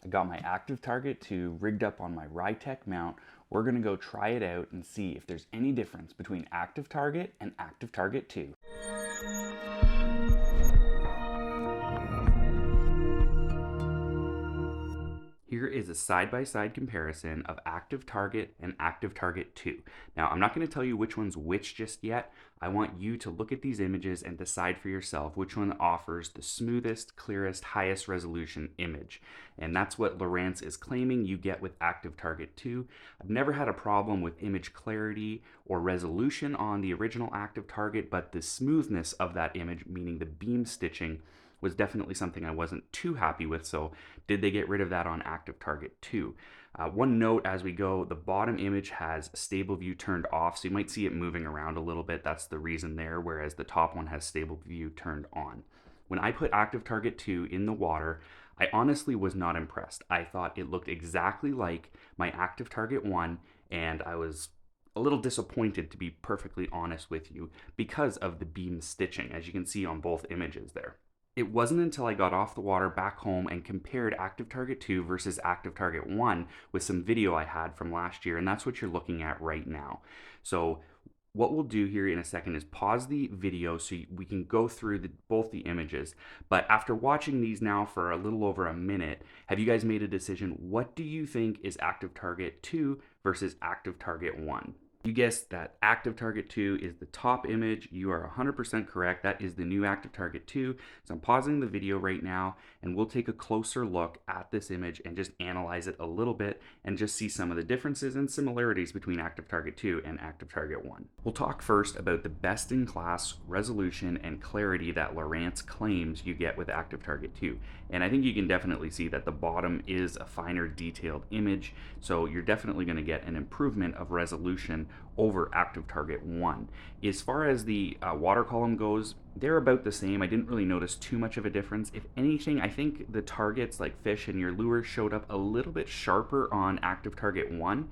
I got my ActiveTarget 2 rigged up on my Rytech mount. We're gonna go try it out and see if there's any difference between ActiveTarget and ActiveTarget 2. Here is a side-by-side comparison of ActiveTarget and ActiveTarget 2. Now, I'm not going to tell you which one's which just yet. I want you to look at these images and decide for yourself which one offers the smoothest, clearest, highest resolution image. And that's what Lowrance is claiming you get with ActiveTarget 2. I've never had a problem with image clarity or resolution on the original ActiveTarget, but the smoothness of that image, meaning the beam stitching, was definitely something I wasn't too happy with. So did they get rid of that on ActiveTarget 2? One note as we go, the bottom image has stable view turned off, so you might see it moving around a little bit. That's the reason there, whereas the top one has stable view turned on. When I put ActiveTarget 2 in the water, I honestly was not impressed. I thought it looked exactly like my ActiveTarget 1, and I was a little disappointed, to be perfectly honest with you, because of the beam stitching, as you can see on both images there. It wasn't until I got off the water back home and compared ActiveTarget 2 versus ActiveTarget 1 with some video I had from last year, and that's what you're looking at right now. So what we'll do here in a second is pause the video so we can go through both the images. But after watching these now for a little over a minute, have you guys made a decision? What do you think is ActiveTarget 2 versus ActiveTarget 1? You guessed that ActiveTarget 2 is the top image. You are 100% correct. That is the new ActiveTarget 2. So I'm pausing the video right now and we'll take a closer look at this image and just analyze it a little bit and just see some of the differences and similarities between ActiveTarget 2 and ActiveTarget 1. We'll talk first about the best-in-class resolution and clarity that Lowrance claims you get with ActiveTarget 2. And I think you can definitely see that the bottom is a finer detailed image, so you're definitely going to get an improvement of resolution over ActiveTarget 1. As far as the water column goes, they're about the same. I didn't really notice too much of a difference. If anything, I think the targets like fish and your lures showed up a little bit sharper on ActiveTarget 1,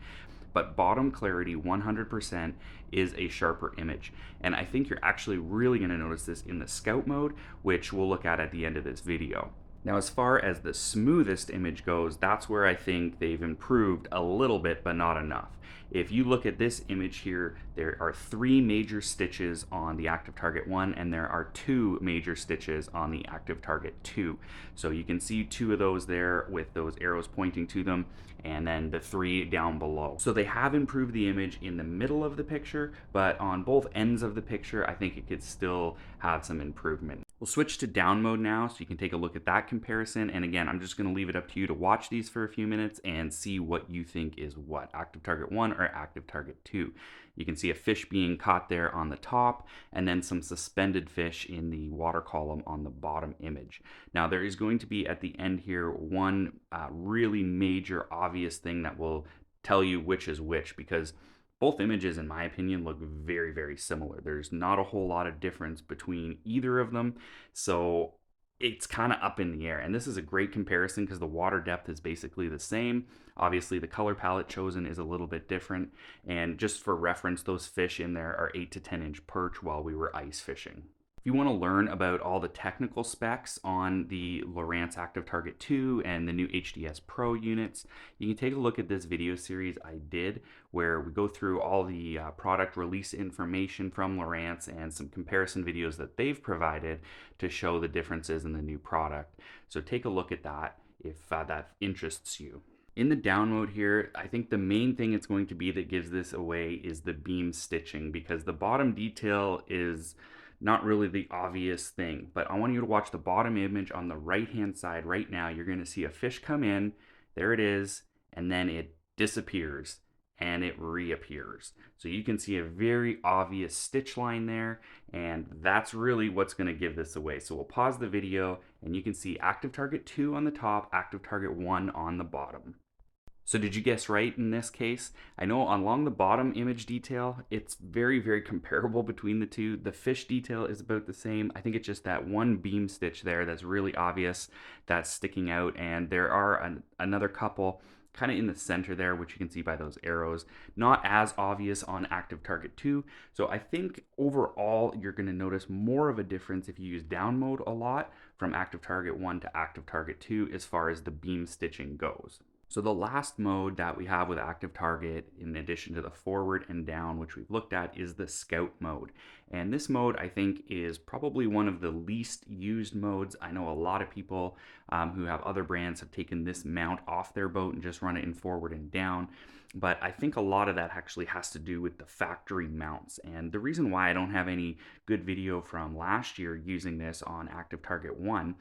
but bottom clarity 100% is a sharper image. And I think you're actually really going to notice this in the scout mode, which we'll look at the end of this video. Now, as far as the smoothest image goes, that's where I think they've improved a little bit, but not enough. If you look at this image here, there are 3 major stitches on the ActiveTarget 1, and there are 2 major stitches on the ActiveTarget 2. So you can see 2 of those there with those arrows pointing to them, and then the 3 down below. So they have improved the image in the middle of the picture, but on both ends of the picture, I think it could still have some improvement. We'll switch to down mode now so you can take a look at that comparison. And again, I'm just going to leave it up to you to watch these for a few minutes and see what you think is what, ActiveTarget 1 or ActiveTarget 2. You can see a fish being caught there on the top and then some suspended fish in the water column on the bottom image. Now there is going to be at the end here one really major obvious thing that will tell you which is which, because both images, in my opinion, look very, very similar. There's not a whole lot of difference between either of them, so it's kind of up in the air. And this is a great comparison because the water depth is basically the same. Obviously, the color palette chosen is a little bit different. And just for reference, those fish in there are 8 to 10 inch perch while we were ice fishing. If you want to learn about all the technical specs on the Lowrance ActiveTarget 2 and the new HDS Pro units, you can take a look at this video series I did where we go through all the product release information from Lowrance and some comparison videos that they've provided to show the differences in the new product. So take a look at that if that interests you. In the down mode here, I think the main thing it's going to be that gives this away is the beam stitching, because the bottom detail is not really the obvious thing. But I want you to watch the bottom image on the right hand side right now. You're going to see a fish come in, there it is, and then it disappears and it reappears. So you can see a very obvious stitch line there, and that's really what's going to give this away. So we'll pause the video and you can see ActiveTarget 2 on the top, ActiveTarget 1 on the bottom. So did you guess right in this case? I know along the bottom image detail, it's very, very comparable between the two. The fish detail is about the same. I think it's just that one beam stitch there that's really obvious, that's sticking out. And there are another couple kind of in the center there, which you can see by those arrows, not as obvious on ActiveTarget 2. So I think overall, you're gonna notice more of a difference if you use down mode a lot from ActiveTarget 1 to ActiveTarget 2 as far as the beam stitching goes. So the last mode that we have with ActiveTarget, in addition to the forward and down, which we've looked at, is the scout mode. And this mode, I think, is probably one of the least used modes. I know a lot of people who have other brands have taken this mount off their boat and just run it in forward and down. But I think a lot of that actually has to do with the factory mounts. And the reason why I don't have any good video from last year using this on ActiveTarget 1,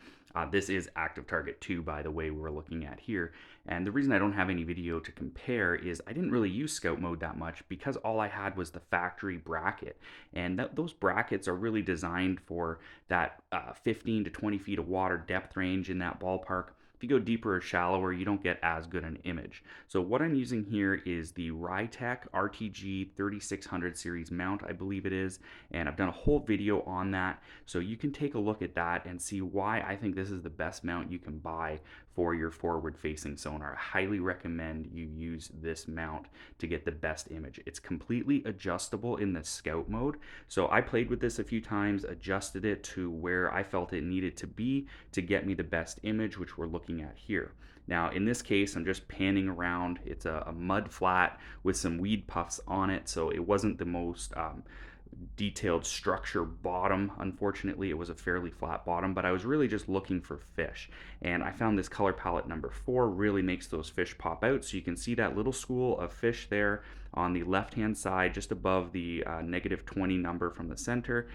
this is ActiveTarget 2, by the way, we're looking at here. And the reason I don't have any video to compare is I didn't really use scout mode that much because all I had was the factory bracket. And those brackets are really designed for that 15 to 20 feet of water depth range in that ballpark. If you go deeper or shallower, you don't get as good an image. So what I'm using here is the Rytec RTG 3600 series mount, I believe it is, and I've done a whole video on that. So you can take a look at that and see why I think this is the best mount you can buy for your forward-facing sonar. I highly recommend you use this mount to get the best image. It's completely adjustable in the scout mode. So I played with this a few times, adjusted it to where I felt it needed to be to get me the best image, which we're looking at here. Now in this case, I'm just panning around. It's a mud flat with some weed puffs on it, so it wasn't the most detailed structure bottom. Unfortunately, it was a fairly flat bottom, but I was really just looking for fish. And I found this color palette number 4 really makes those fish pop out. So you can see that little school of fish there on the left-hand side, just above the -20 number from the center.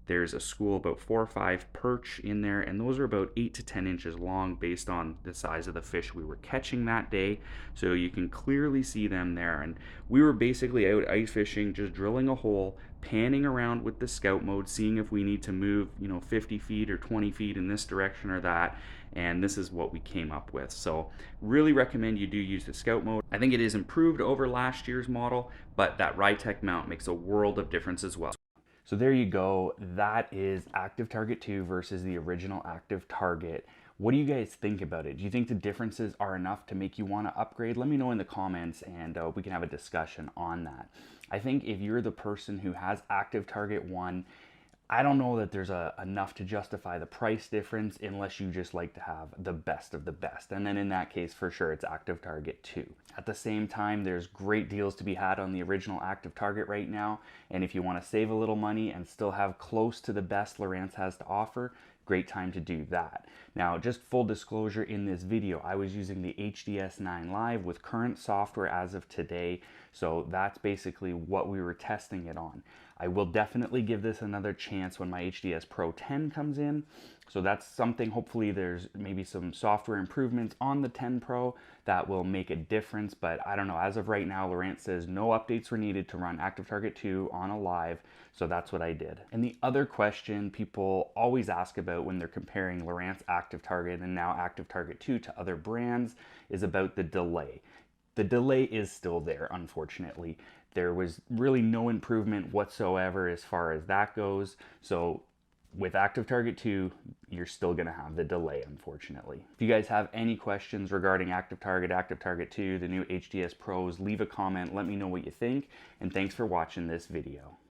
There's a school about 4 or 5 perch in there, and those are about 8 to 10 inches long based on the size of the fish we were catching that day. So you can clearly see them there. And we were basically out ice fishing, just drilling a hole, panning around with the scout mode, seeing if we need to move, 50 feet or 20 feet in this direction or that. And this is what we came up with. So really recommend you do use the scout mode. I think it is improved over last year's model, but that Rytec mount makes a world of difference as well. So there you go. That is ActiveTarget 2 versus the original ActiveTarget. What do you guys think about it? Do you think the differences are enough to make you want to upgrade? Let me know in the comments and we can have a discussion on that. I think if you're the person who has ActiveTarget 1, I don't know that there's enough to justify the price difference unless you just like to have the best of the best. And then in that case, for sure, it's ActiveTarget 2. At the same time, there's great deals to be had on the original ActiveTarget right now. And if you want to save a little money and still have close to the best Lowrance has to offer, great time to do that. Now, just full disclosure in this video, I was using the HDS9 Live with current software as of today. So that's basically what we were testing it on. I will definitely give this another chance when my HDS Pro 10 comes in. So that's something, hopefully there's maybe some software improvements on the 10 Pro that will make a difference. But I don't know, as of right now, Lowrance says no updates were needed to run ActiveTarget 2 on a live. So that's what I did. And the other question people always ask about when they're comparing Lowrance ActiveTarget and now ActiveTarget 2 to other brands is about the delay. The delay is still there, unfortunately. There was really no improvement whatsoever as far as that goes. So with ActiveTarget 2, you're still going to have the delay, unfortunately. If you guys have any questions regarding ActiveTarget, ActiveTarget 2, the new HDS Pros, leave a comment. Let me know what you think. And thanks for watching this video.